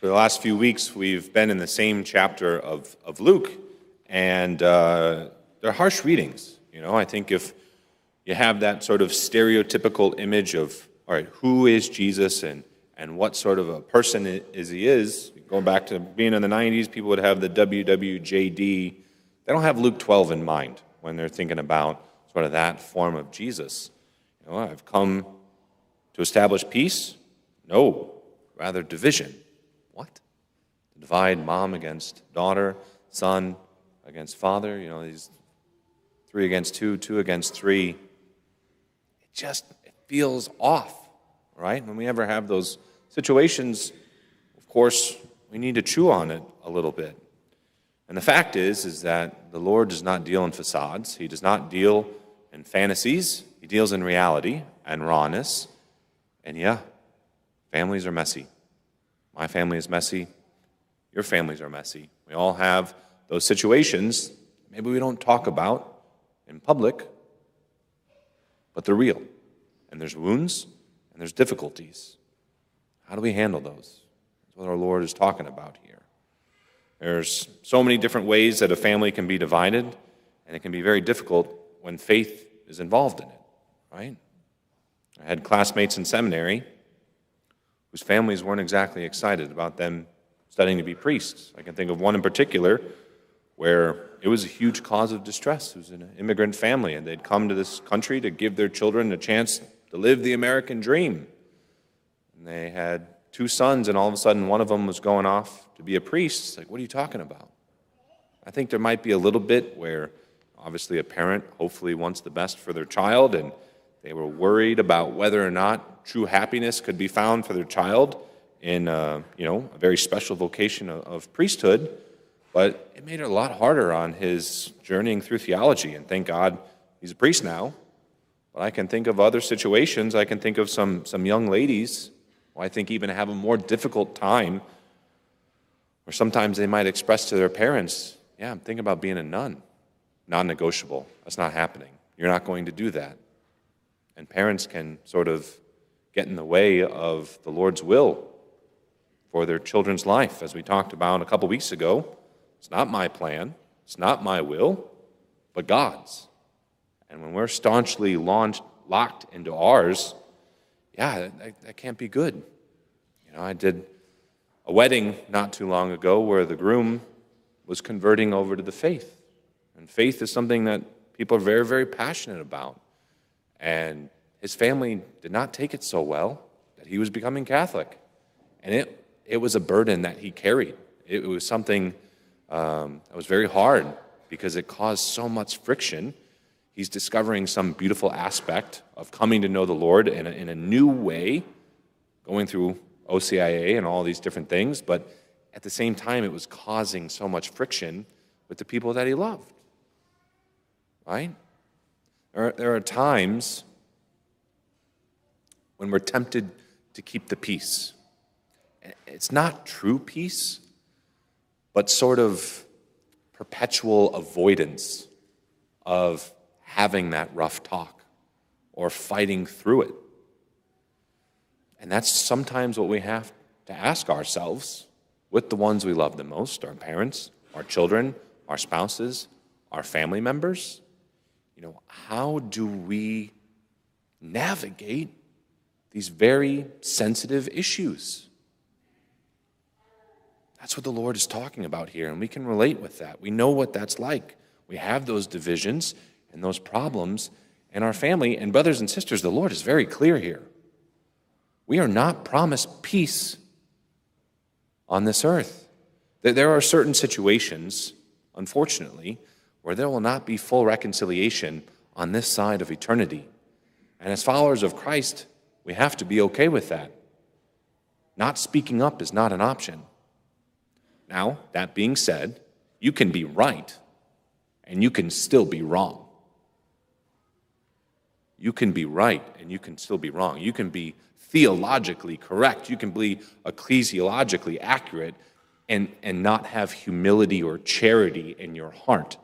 For the last few weeks, we've been in the same chapter of Luke, and they're harsh readings. I think if you have that sort of stereotypical image of, all right, who is Jesus and what sort of a person he is, going back to being in the 90s, people would have the WWJD. They don't have Luke 12 in mind when they're thinking about sort of that form of Jesus. I've come to establish peace? No, rather division. What? To divide mom against daughter, son against father, these 3 against 2, 2 against 3. It feels off, right? When we ever have those situations, of course, we need to chew on it a little bit. And the fact is that the Lord does not deal in facades. He does not deal in fantasies. He deals in reality and rawness. And yeah, families are messy. My family is messy. Your families are messy. We all have those situations maybe we don't talk about in public, but they're real. And there's wounds and there's difficulties. How do we handle those? That's what our Lord is talking about here. There's so many different ways that a family can be divided, and it can be very difficult when faith is involved in it, right? I had classmates in seminary whose families weren't exactly excited about them studying to be priests. I can think of one in particular where it was a huge cause of distress. It was an immigrant family, and they'd come to this country to give their children a chance to live the American dream. And they had 2 sons, and all of a sudden one of them was going off to be a priest. It's like, what are you talking about? I think there might be a little bit where obviously a parent hopefully wants the best for their child, and they were worried about whether or not true happiness could be found for their child in a very special vocation of priesthood. But it made it a lot harder on his journeying through theology. And thank God he's a priest now. But I can think of other situations. I can think of some young ladies who I think even have a more difficult time, where sometimes they might express to their parents, yeah, I'm thinking about being a nun. Non-negotiable. That's not happening. You're not going to do that. And parents can sort of get in the way of the Lord's will for their children's life. As we talked about a couple weeks ago, it's not my plan, it's not my will, but God's. And when we're staunchly locked into ours, yeah, that can't be good. I did a wedding not too long ago where the groom was converting over to the faith. And faith is something that people are very, very passionate about. And his family did not take it so well that he was becoming Catholic. And it was a burden that he carried. It was something that was very hard because it caused so much friction. He's discovering some beautiful aspect of coming to know the Lord in a new way, going through OCIA and all these different things, but at the same time, it was causing so much friction with the people that he loved, right? There are times when we're tempted to keep the peace. It's not true peace, but sort of perpetual avoidance of having that rough talk or fighting through it. And that's sometimes what we have to ask ourselves with the ones we love the most, our parents, our children, our spouses, our family members. How do we navigate these very sensitive issues? That's what the Lord is talking about here, and we can relate with that. We know what that's like. We have those divisions and those problems in our family. And brothers and sisters, the Lord is very clear here. We are not promised peace on this earth. There are certain situations, unfortunately, where there will not be full reconciliation on this side of eternity. And as followers of Christ, we have to be okay with that. Not speaking up is not an option. Now, that being said, you can be right and you can still be wrong. You can be right and you can still be wrong. You can be theologically correct. You can be ecclesiologically accurate and not have humility or charity in your heart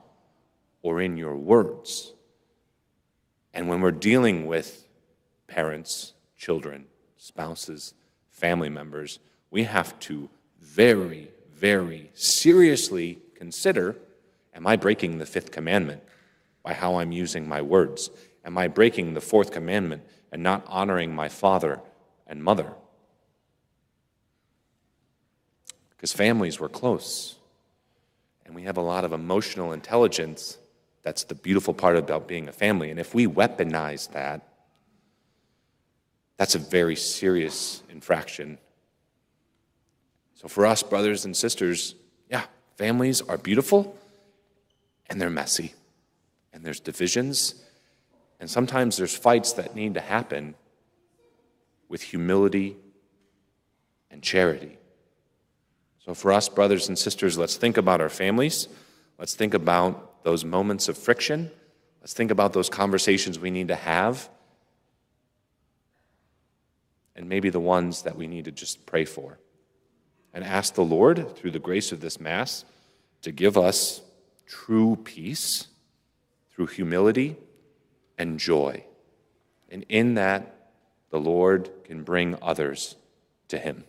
or in your words. And when we're dealing with parents, children, spouses, family members, we have to very, very seriously consider, am I breaking the fifth commandment by how I'm using my words? Am I breaking the fourth commandment and not honoring my father and mother? Because families were close, and we have a lot of emotional intelligence. That's the beautiful part about being a family. And if we weaponize that, that's a very serious infraction. So for us, brothers and sisters, yeah, families are beautiful, and they're messy, and there's divisions, and sometimes there's fights that need to happen with humility and charity. So for us, brothers and sisters, let's think about our families. Let's think about those moments of friction. Let's think about those conversations we need to have, and maybe the ones that we need to just pray for. And ask the Lord, through the grace of this Mass, to give us true peace through humility and joy. And in that, the Lord can bring others to Him.